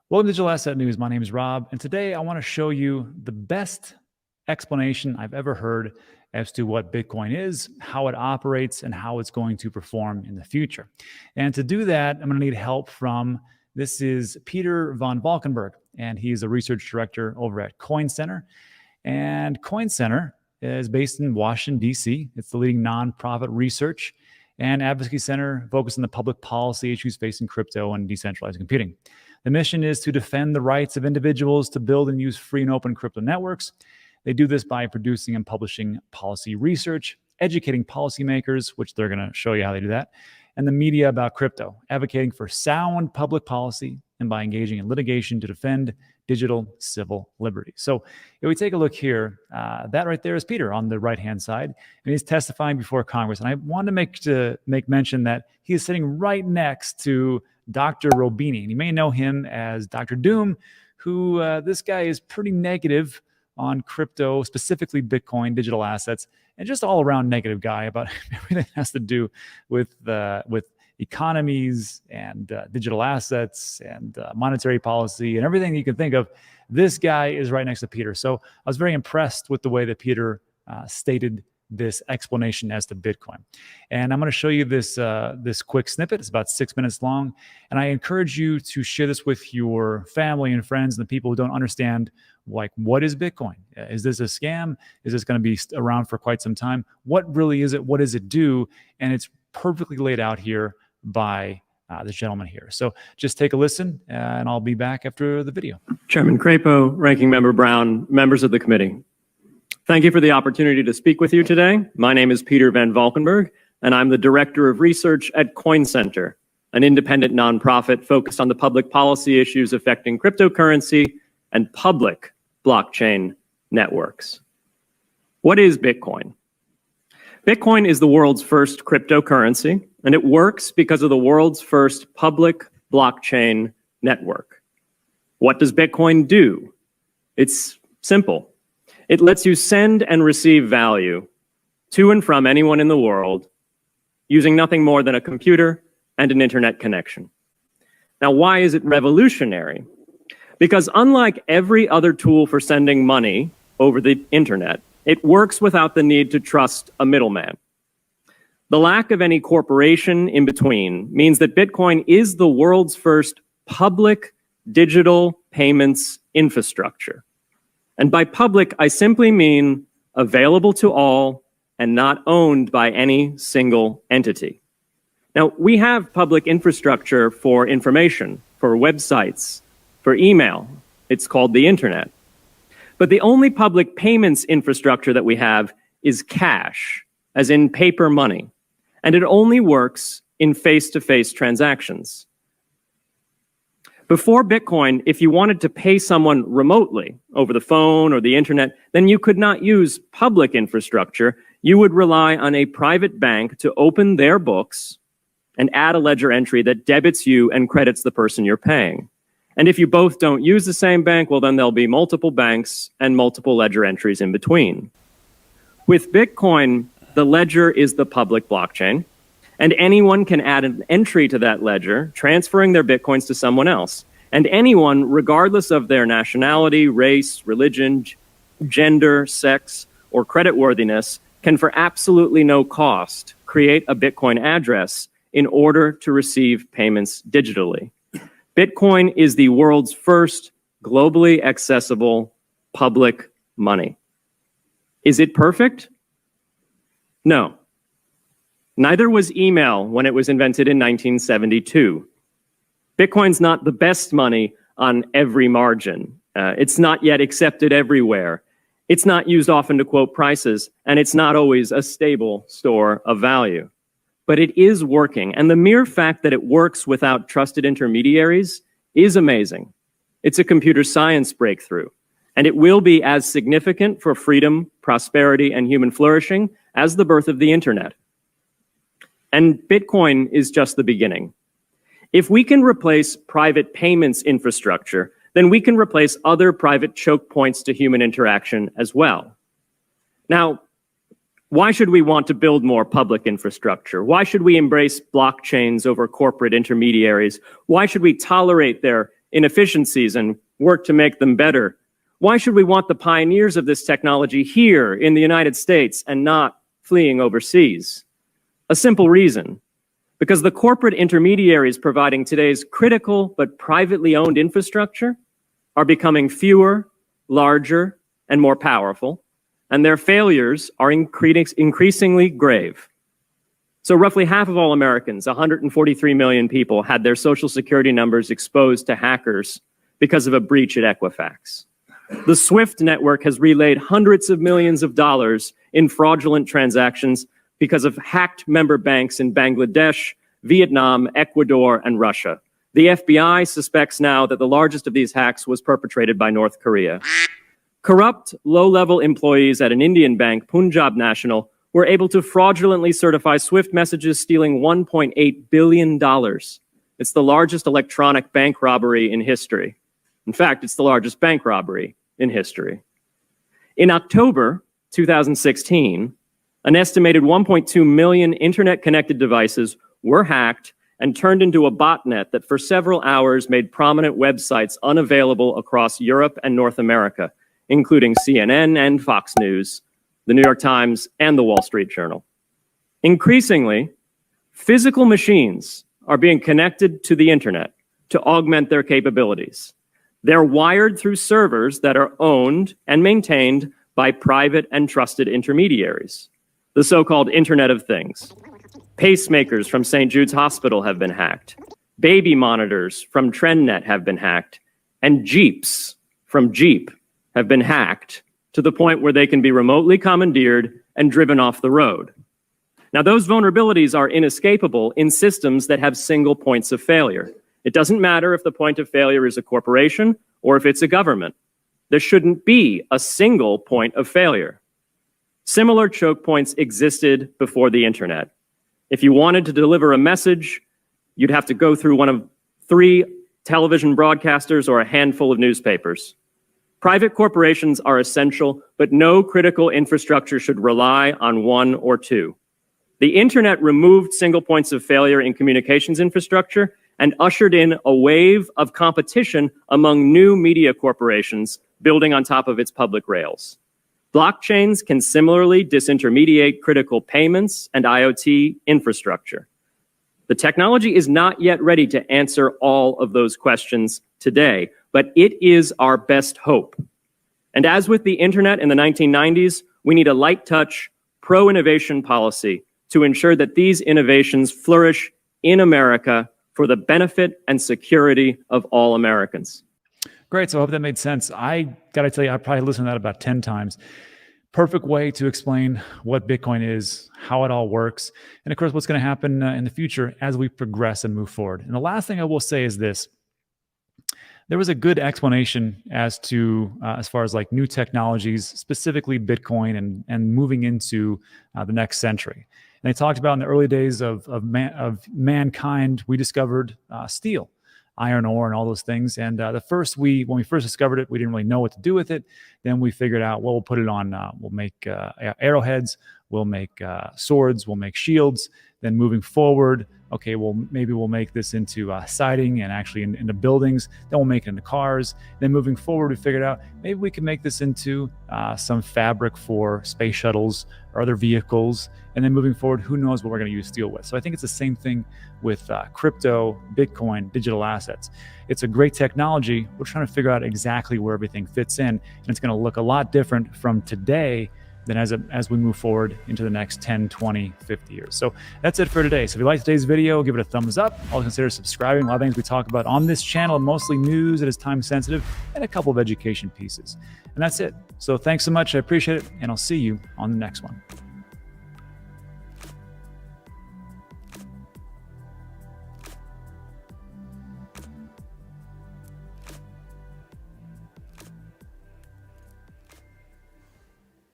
Welcome to Digital Asset News. My name is Rob, and today I want to show you the best explanation I've ever heard as to what Bitcoin is, how it operates, and how it's going to perform in the future. And to do that, I'm going to need help from, this is Peter von Valkenburg, and he's a research director over at Coin Center. And Coin Center is based in Washington, D.C. It's the leading nonprofit research and advocacy center focused on the public policy issues facing crypto and decentralized computing. The mission is to defend the rights of individuals to build and use free and open crypto networks. They do this by producing and publishing policy research, educating policymakers, which they're going to show you how they do that, and the media about crypto, advocating for sound public policy, and by engaging in litigation to defend digital civil liberty. So if we take a look here, that right there is Peter on the right-hand side, and he's testifying before Congress. And I wanted to make mention that he is sitting right next to Dr. Robini, and you may know him as Dr. Doom, who this guy is pretty negative on crypto, specifically Bitcoin, digital assets, and just all around negative guy about everything that has to do with economies and digital assets and monetary policy and everything you can think of. This guy is right next to Peter. So I was very impressed with the way that Peter stated this explanation as to Bitcoin. And I'm going to show you this quick snippet. It's about 6 minutes long. And I encourage you to share this with your family and friends and the people who don't understand, like, what is Bitcoin? Is this a scam? Is this going to be around for quite some time? What really is it? What does it do? And it's perfectly laid out here by this gentleman here. So just take a listen, and I'll be back after the video. Chairman Crapo, Ranking Member Brown, members of the committee. Thank you for the opportunity to speak with you today. My name is Peter van Valkenburg, and I'm the Director of Research at Coin Center, an independent nonprofit focused on the public policy issues affecting cryptocurrency and public blockchain networks. What is Bitcoin? Bitcoin is the world's first cryptocurrency, and it works because of the world's first public blockchain network. What does Bitcoin do? It's simple. It lets you send and receive value to and from anyone in the world using nothing more than a computer and an internet connection. Now, why is it revolutionary? Because unlike every other tool for sending money over the internet, it works without the need to trust a middleman. The lack of any corporation in between means that Bitcoin is the world's first public digital payments infrastructure. And by public, I simply mean available to all and not owned by any single entity. Now, we have public infrastructure for information, for websites, for email. It's called the internet. But the only public payments infrastructure that we have is cash, as in paper money. And it only works in face-to-face transactions. Before Bitcoin, if you wanted to pay someone remotely over the phone or the internet, then you could not use public infrastructure. You would rely on a private bank to open their books and add a ledger entry that debits you and credits the person you're paying. And if you both don't use the same bank, well, then there'll be multiple banks and multiple ledger entries in between. With Bitcoin, the ledger is the public blockchain, and anyone can add an entry to that ledger, transferring their Bitcoins to someone else. And anyone, regardless of their nationality, race, religion, gender, sex, or creditworthiness, can for absolutely no cost create a Bitcoin address in order to receive payments digitally. Bitcoin is the world's first globally accessible public money. Is it perfect? No. Neither was email when it was invented in 1972. Bitcoin's not the best money on every margin. It's not yet accepted everywhere. It's not used often to quote prices, and it's not always a stable store of value. But it is working, and the mere fact that it works without trusted intermediaries is amazing. It's a computer science breakthrough, and it will be as significant for freedom, prosperity, and human flourishing as the birth of the internet. And Bitcoin is just the beginning. If we can replace private payments infrastructure, then we can replace other private choke points to human interaction as well. Now, why should we want to build more public infrastructure? Why should we embrace blockchains over corporate intermediaries? Why should we tolerate their inefficiencies and work to make them better, why should we want the pioneers of this technology here in the United States and not fleeing overseas? A simple reason: because the corporate intermediaries providing today's critical but privately owned infrastructure are becoming fewer, larger, and more powerful, and their failures are increasingly grave. So roughly half of all Americans, 143 million people, had their Social Security numbers exposed to hackers because of a breach at Equifax. The SWIFT network has relayed hundreds of millions of dollars in fraudulent transactions because of hacked member banks in Bangladesh, Vietnam, Ecuador, and Russia. The FBI suspects now that the largest of these hacks was perpetrated by North Korea. Corrupt, low-level employees at an Indian bank, Punjab National, were able to fraudulently certify SWIFT messages, stealing $1.8 billion. It's the largest electronic bank robbery in history. In fact, it's the largest bank robbery in history. In October 2016, an estimated 1.2 million internet-connected devices were hacked and turned into a botnet that for several hours made prominent websites unavailable across Europe and North America, including CNN and Fox News, the New York Times, and the Wall Street Journal. Increasingly, physical machines are being connected to the internet to augment their capabilities. They're wired through servers that are owned and maintained by private and trusted intermediaries, the so-called Internet of Things. Pacemakers from St. Jude's Hospital have been hacked. Baby monitors from TrendNet have been hacked. And Jeeps from Jeep have been hacked to the point where they can be remotely commandeered and driven off the road. Now, those vulnerabilities are inescapable in systems that have single points of failure. It doesn't matter if the point of failure is a corporation or if it's a government. There shouldn't be a single point of failure. Similar choke points existed before the internet. If you wanted to deliver a message, you'd have to go through one of 3 television broadcasters or a handful of newspapers. Private corporations are essential, but no critical infrastructure should rely on 1 or 2. The internet removed single points of failure in communications infrastructure and ushered in a wave of competition among new media corporations building on top of its public rails. Blockchains can similarly disintermediate critical payments and IoT infrastructure. The technology is not yet ready to answer all of those questions today, but it is our best hope. And as with the internet in the 1990s, we need a light touch, pro-innovation policy to ensure that these innovations flourish in America for the benefit and security of all Americans. Great. So I hope that made sense. I got to tell you, I probably listened to that about 10 times. Perfect way to explain what Bitcoin is, how it all works, and of course, what's going to happen in the future as we progress and move forward. And the last thing I will say is this. There was a good explanation as to, as far as like new technologies, specifically Bitcoin and moving into the next century. And they talked about in the early days of mankind, we discovered steel, iron ore, and all those things. And when we first discovered it, we didn't really know what to do with it. Then we figured out, well, we'll put it on, we'll make arrowheads, we'll make swords, we'll make shields. Then moving forward, okay, well, maybe we'll make this into siding and actually into buildings. Then we'll make it into cars. Then moving forward, we figured out maybe we can make this into some fabric for space shuttles or other vehicles. And then moving forward, who knows what we're going to use steel with. So I think it's the same thing with crypto, Bitcoin, digital assets. It's a great technology. We're trying to figure out exactly where everything fits in. And it's going to look a lot different from today than as we move forward into the next 10, 20, 50 years. So that's it for today. So if you liked today's video, give it a thumbs up. Also consider subscribing. A lot of things we talk about on this channel, mostly news that is time sensitive, and a couple of education pieces. And that's it. So thanks so much. I appreciate it. And I'll see you on the next one.